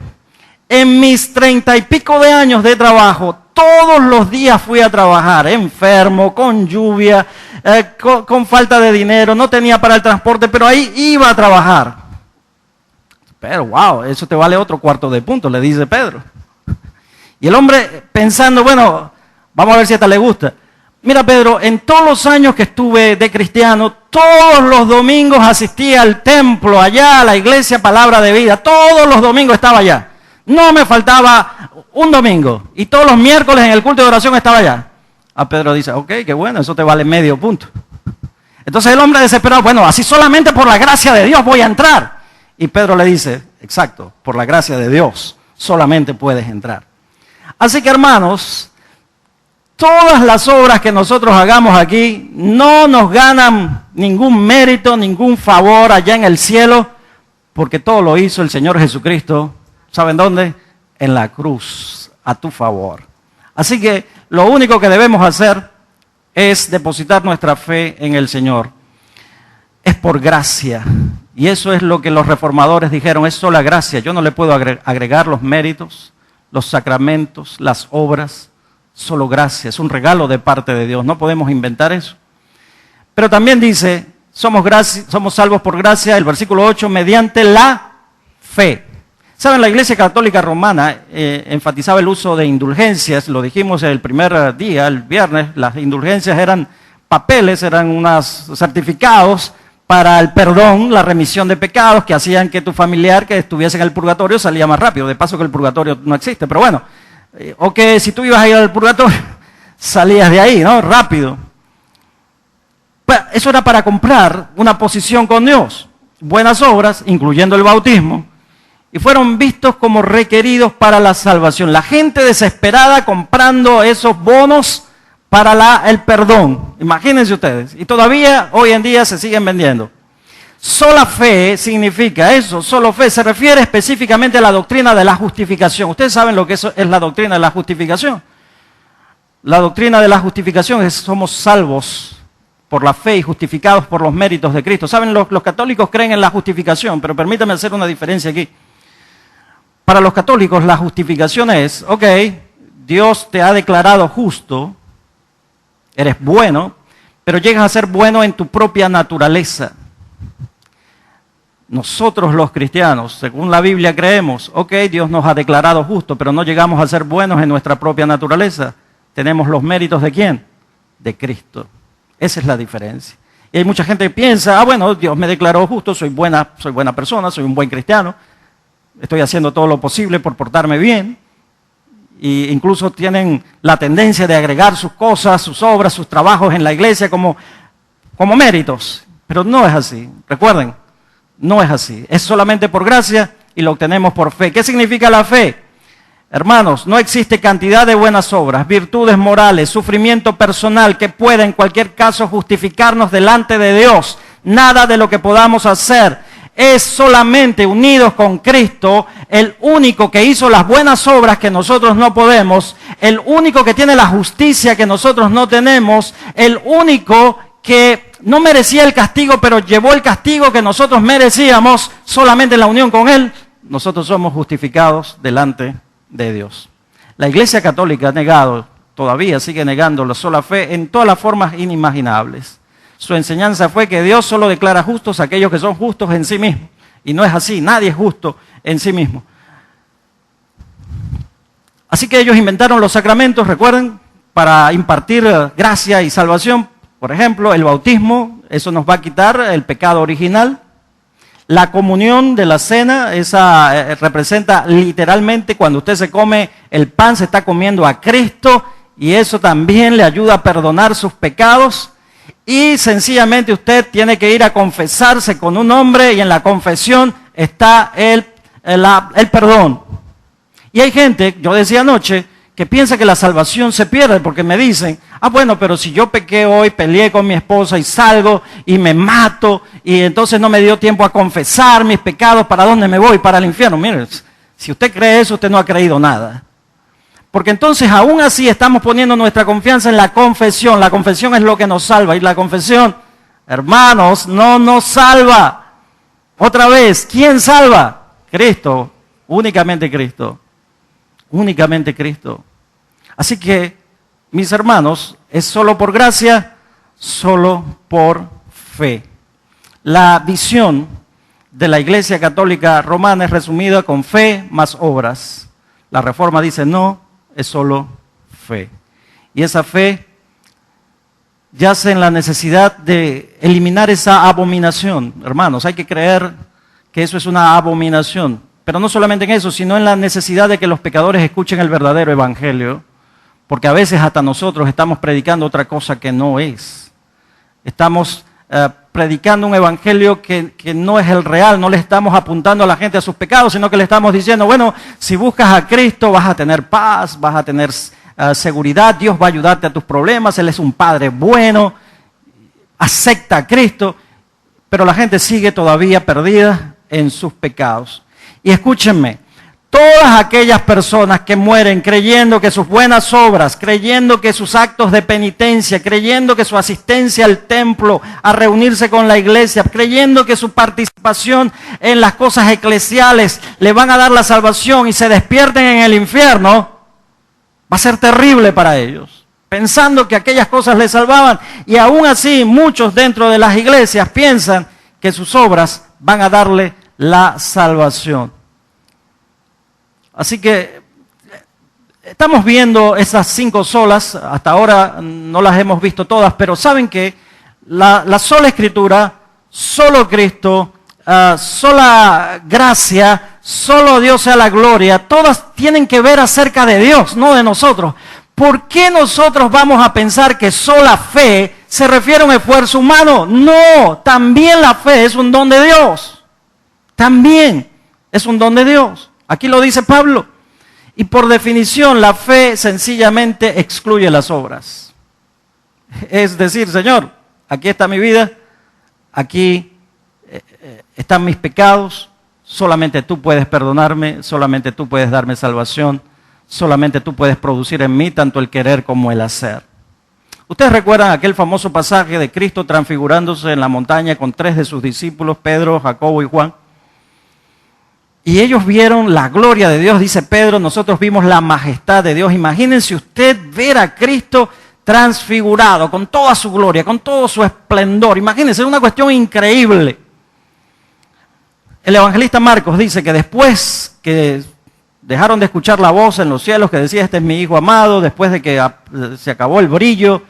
En mis 30 y pico de años de trabajo, todos los días fui a trabajar, enfermo, con lluvia, con falta de dinero, no tenía para el transporte, pero ahí iba a trabajar. Pero wow, eso te vale otro 1/4 de punto, le dice Pedro. Y el hombre pensando, bueno, vamos a ver si a esta le gusta. Mira, Pedro, en todos los años que estuve de cristiano, todos los domingos asistía al templo, allá a la iglesia Palabra de Vida, todos los domingos estaba allá. No me faltaba un domingo. Y todos los miércoles en el culto de oración estaba allá. A Pedro dice, ok, qué bueno, eso te vale medio punto. Entonces el hombre desesperado, bueno, así solamente por la gracia de Dios voy a entrar. Y Pedro le dice, exacto, por la gracia de Dios solamente puedes entrar. Así que hermanos, todas las obras que nosotros hagamos aquí no nos ganan ningún mérito, ningún favor allá en el cielo, porque todo lo hizo el Señor Jesucristo. ¿Saben dónde? En la cruz, a tu favor. Así que lo único que debemos hacer es depositar nuestra fe en el Señor. Es por gracia. Y eso es lo que los reformadores dijeron, es sola gracia. Yo no le puedo agregar los méritos, los sacramentos, las obras, solo gracia. Es un regalo de parte de Dios, no podemos inventar eso. Pero también dice, somos salvos por gracia, el versículo 8, mediante la fe. Saben, la Iglesia Católica Romana enfatizaba el uso de indulgencias, lo dijimos el primer día, el viernes, las indulgencias eran papeles, eran unos certificados para el perdón, la remisión de pecados que hacían que tu familiar que estuviese en el purgatorio salía más rápido. De paso que el purgatorio no existe, pero bueno, o que si tú ibas a ir al purgatorio, salías de ahí, ¿no? Rápido. Pues eso era para comprar una posición con Dios, buenas obras, incluyendo el bautismo, y fueron vistos como requeridos para la salvación. La gente desesperada comprando esos bonos para el perdón. Imagínense ustedes. Y todavía hoy en día se siguen vendiendo. Sola fe significa eso. Solo fe se refiere específicamente a la doctrina de la justificación. Ustedes saben lo que es la doctrina de la justificación. La doctrina de la justificación es somos salvos por la fe y justificados por los méritos de Cristo. Saben, los católicos creen en la justificación, pero permítanme hacer una diferencia aquí. Para los católicos la justificación es, ok, Dios te ha declarado justo, eres bueno, pero llegas a ser bueno en tu propia naturaleza. Nosotros los cristianos, según la Biblia creemos, ok, Dios nos ha declarado justo, pero no llegamos a ser buenos en nuestra propia naturaleza. Tenemos los méritos ¿de quién? De Cristo. Esa es la diferencia. Y hay mucha gente que piensa, bueno, Dios me declaró justo, soy buena persona, soy un buen cristiano, estoy haciendo todo lo posible por portarme bien. E incluso tienen la tendencia de agregar sus cosas, sus obras, sus trabajos en la iglesia como méritos. Pero no es así. Recuerden, no es así. Es solamente por gracia y lo obtenemos por fe. ¿Qué significa la fe? Hermanos, no existe cantidad de buenas obras, virtudes morales, sufrimiento personal que pueda en cualquier caso justificarnos delante de Dios. Nada de lo que podamos hacer es solamente unidos con Cristo, el único que hizo las buenas obras que nosotros no podemos, el único que tiene la justicia que nosotros no tenemos, el único que no merecía el castigo, pero llevó el castigo que nosotros merecíamos, solamente en la unión con Él, nosotros somos justificados delante de Dios. La Iglesia Católica ha negado, todavía sigue negando la sola fe en todas las formas inimaginables. Su enseñanza fue que Dios solo declara justos a aquellos que son justos en sí mismos. Y no es así, nadie es justo en sí mismo. Así que ellos inventaron los sacramentos, recuerden, para impartir gracia y salvación. Por ejemplo, el bautismo, eso nos va a quitar el pecado original. La comunión de la cena, esa representa literalmente cuando usted se come el pan, se está comiendo a Cristo y eso también le ayuda a perdonar sus pecados. Y sencillamente usted tiene que ir a confesarse con un hombre y en la confesión está el perdón. Y hay gente, yo decía anoche, que piensa que la salvación se pierde porque me dicen, bueno, pero si yo pequé hoy, peleé con mi esposa y salgo y me mato y entonces no me dio tiempo a confesar mis pecados, ¿para dónde me voy? Para el infierno. Mire, si usted cree eso, usted no ha creído nada. Porque entonces aún así estamos poniendo nuestra confianza en la confesión. La confesión es lo que nos salva y la confesión, hermanos, no nos salva. Otra vez, ¿quién salva? Cristo, únicamente Cristo. Únicamente Cristo. Así que, mis hermanos, es solo por gracia, solo por fe. La visión de la Iglesia Católica Romana es resumida con fe más obras. La Reforma dice no, es solo fe. Y esa fe yace en la necesidad de eliminar esa abominación. Hermanos, hay que creer que eso es una abominación. Pero no solamente en eso, sino en la necesidad de que los pecadores escuchen el verdadero evangelio, porque a veces hasta nosotros estamos predicando otra cosa que no es. Estamos predicando un evangelio que no es el real, no le estamos apuntando a la gente a sus pecados, sino que le estamos diciendo, bueno, si buscas a Cristo vas a tener paz, vas a tener seguridad, Dios va a ayudarte a tus problemas, Él es un Padre bueno, acepta a Cristo, pero la gente sigue todavía perdida en sus pecados. Y escúchenme, todas aquellas personas que mueren creyendo que sus buenas obras, creyendo que sus actos de penitencia, creyendo que su asistencia al templo, a reunirse con la iglesia, creyendo que su participación en las cosas eclesiales le van a dar la salvación y se despierten en el infierno, va a ser terrible para ellos. Pensando que aquellas cosas les salvaban y aún así muchos dentro de las iglesias piensan que sus obras van a darle la salvación. Así que estamos viendo esas 5 solas, hasta ahora no las hemos visto todas, pero saben que la sola Escritura, solo Cristo, sola gracia, solo Dios sea la gloria, todas tienen que ver acerca de Dios, no de nosotros. ¿Por qué nosotros vamos a pensar que sola fe se refiere a un esfuerzo humano? No, también la fe es un don de Dios. También es un don de Dios. Aquí lo dice Pablo. Y por definición, la fe sencillamente excluye las obras. Es decir, Señor, aquí está mi vida, aquí están mis pecados, solamente tú puedes perdonarme, solamente tú puedes darme salvación, solamente tú puedes producir en mí tanto el querer como el hacer. Ustedes recuerdan aquel famoso pasaje de Cristo transfigurándose en la montaña con 3 de sus discípulos, Pedro, Jacobo y Juan. Y ellos vieron la gloria de Dios, dice Pedro, nosotros vimos la majestad de Dios. Imagínense usted ver a Cristo transfigurado, con toda su gloria, con todo su esplendor. Imagínense, es una cuestión increíble. El evangelista Marcos dice que después que dejaron de escuchar la voz en los cielos que decía, este es mi hijo amado, después de que se acabó el brillo,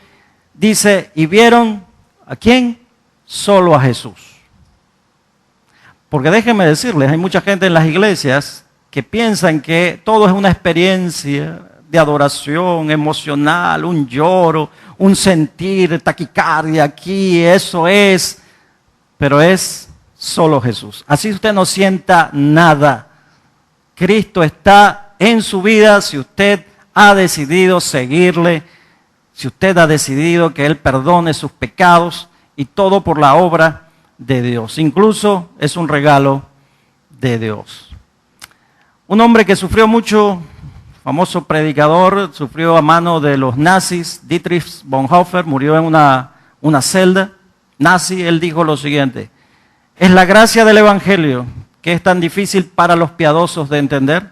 dice, y vieron, ¿a quién? Solo a Jesús. Porque déjenme decirles, hay mucha gente en las iglesias que piensan que todo es una experiencia de adoración emocional, un lloro, un sentir, taquicardia aquí, eso es, pero es solo Jesús. Así usted no sienta nada. Cristo está en su vida si usted ha decidido seguirle, si usted ha decidido que Él perdone sus pecados y todo por la obra de Dios. Incluso es un regalo de Dios. Un hombre que sufrió mucho, famoso predicador, sufrió a mano de los nazis, Dietrich Bonhoeffer, murió en una celda nazi. Él dijo lo siguiente: es la gracia del Evangelio, que es tan difícil para los piadosos de entender,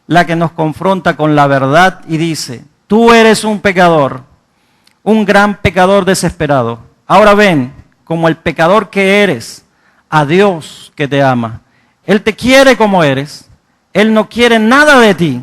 la que nos confronta con la verdad y dice: tú eres un pecador, un gran pecador desesperado. Ahora ven, como el pecador que eres, a Dios que te ama. Él te quiere como eres. Él no quiere nada de ti,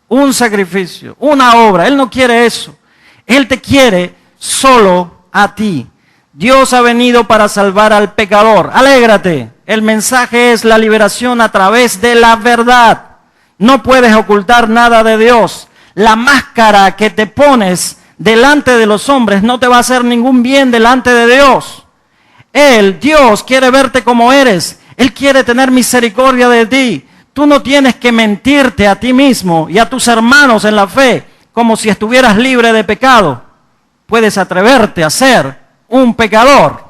un sacrificio, una obra. Él no quiere eso. Él te quiere solo a ti. Dios ha venido para salvar al pecador. Alégrate. El mensaje es la liberación a través de la verdad. No puedes ocultar nada de Dios. La máscara que te pones delante de los hombres no te va a hacer ningún bien delante de Dios. Dios, quiere verte como eres. Él quiere tener misericordia de ti. Tú no tienes que mentirte a ti mismo y a tus hermanos en la fe como si estuvieras libre de pecado. Puedes atreverte a ser un pecador,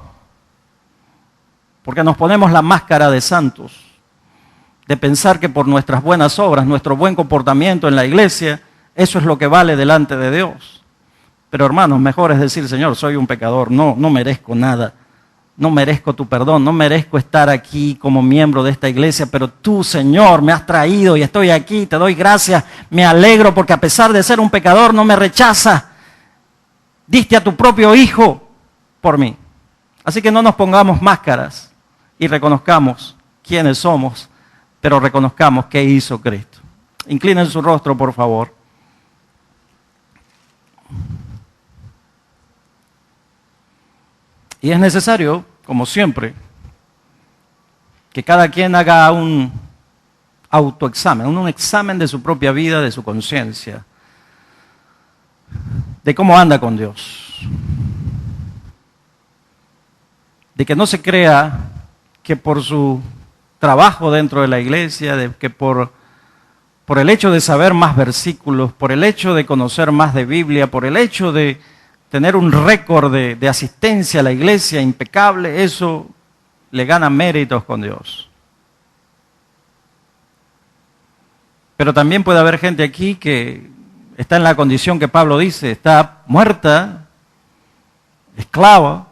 porque nos ponemos la máscara de santos, de pensar que por nuestras buenas obras, nuestro buen comportamiento en la iglesia, eso es lo que vale delante de Dios. Pero hermanos, mejor es decir: Señor, soy un pecador, no merezco nada, no merezco tu perdón, no merezco estar aquí como miembro de esta iglesia, pero tú, Señor, me has traído y estoy aquí, te doy gracias, me alegro porque a pesar de ser un pecador no me rechazas, diste a tu propio Hijo por mí. Así que no nos pongamos máscaras y reconozcamos quiénes somos, pero reconozcamos qué hizo Cristo. Inclinen su rostro, por favor. Y es necesario, como siempre, que cada quien haga un autoexamen, un examen de su propia vida, de su conciencia, de cómo anda con Dios. De que no se crea que por su trabajo dentro de la iglesia, de que por el hecho de saber más versículos, por el hecho de conocer más de Biblia, por el hecho de tener un récord de asistencia a la iglesia impecable, eso le gana méritos con Dios. Pero también puede haber gente aquí que está en la condición que Pablo dice, está muerta, esclava,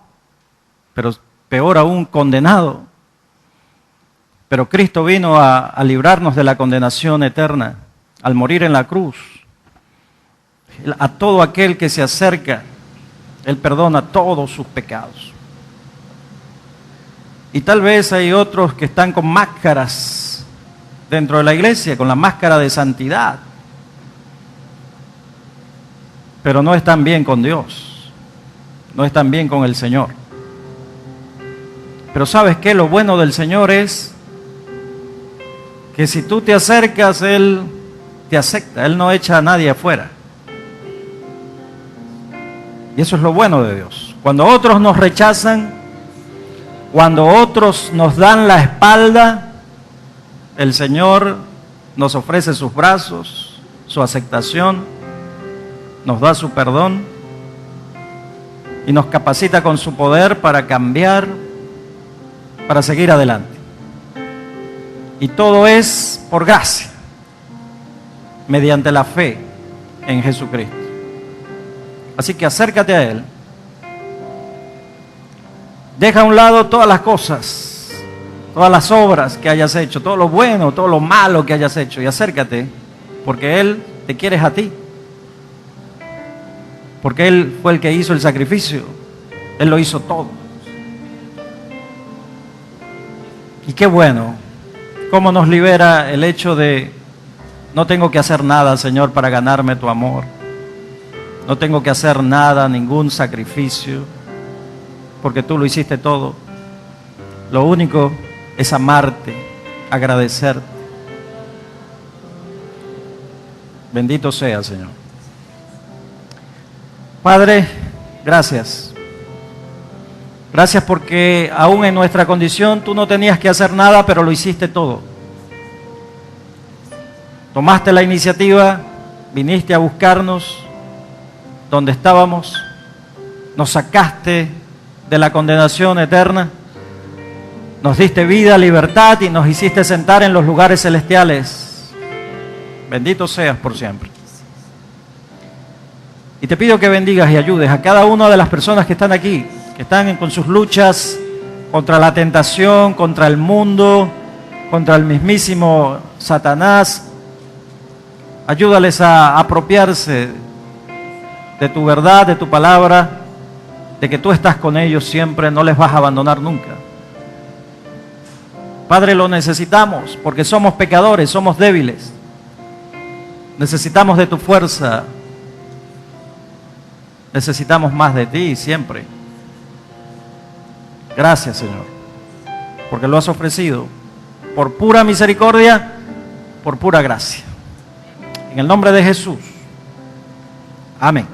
pero peor aún, condenado. Pero Cristo vino a librarnos de la condenación eterna al morir en la cruz. A todo aquel que se acerca, Él perdona todos sus pecados. Y tal vez hay otros que están con máscaras dentro de la iglesia, con la máscara de santidad, pero no están bien con Dios, no están bien con el Señor. Pero ¿sabes qué? Lo bueno del Señor es que si tú te acercas, Él te acepta, Él no echa a nadie afuera. Y eso es lo bueno de Dios. Cuando otros nos rechazan, cuando otros nos dan la espalda, el Señor nos ofrece sus brazos, su aceptación, nos da su perdón y nos capacita con su poder para cambiar, para seguir adelante. Y todo es por gracia, mediante la fe en Jesucristo. Así que acércate a Él. Deja a un lado todas las cosas, todas las obras que hayas hecho, todo lo bueno, todo lo malo que hayas hecho, y acércate, porque Él te quiere a ti. Porque Él fue el que hizo el sacrificio. Él lo hizo todo. Y qué bueno, cómo nos libera el hecho de no tengo que hacer nada, Señor, para ganarme tu amor. No tengo que hacer nada, ningún sacrificio, porque tú lo hiciste todo. Lo único es amarte, agradecerte. Bendito sea, Señor. Padre, gracias. Gracias porque aún en nuestra condición tú no tenías que hacer nada, pero lo hiciste todo. Tomaste la iniciativa, viniste a buscarnos donde estábamos, nos sacaste de la condenación eterna, Nos diste vida, libertad y nos hiciste sentar en los lugares celestiales. Bendito seas por siempre. Y te pido que bendigas y ayudes a cada una de las personas que están aquí, que están con sus luchas contra la tentación, contra el mundo, contra el mismísimo Satanás. Ayúdales a apropiarse de tu verdad, de tu palabra, de que tú estás con ellos siempre, no les vas a abandonar nunca. Padre, lo necesitamos porque somos pecadores, somos débiles. Necesitamos de tu fuerza. Necesitamos más de ti siempre. Gracias, Señor, porque lo has ofrecido por pura misericordia, por pura gracia. En el nombre de Jesús. Amén.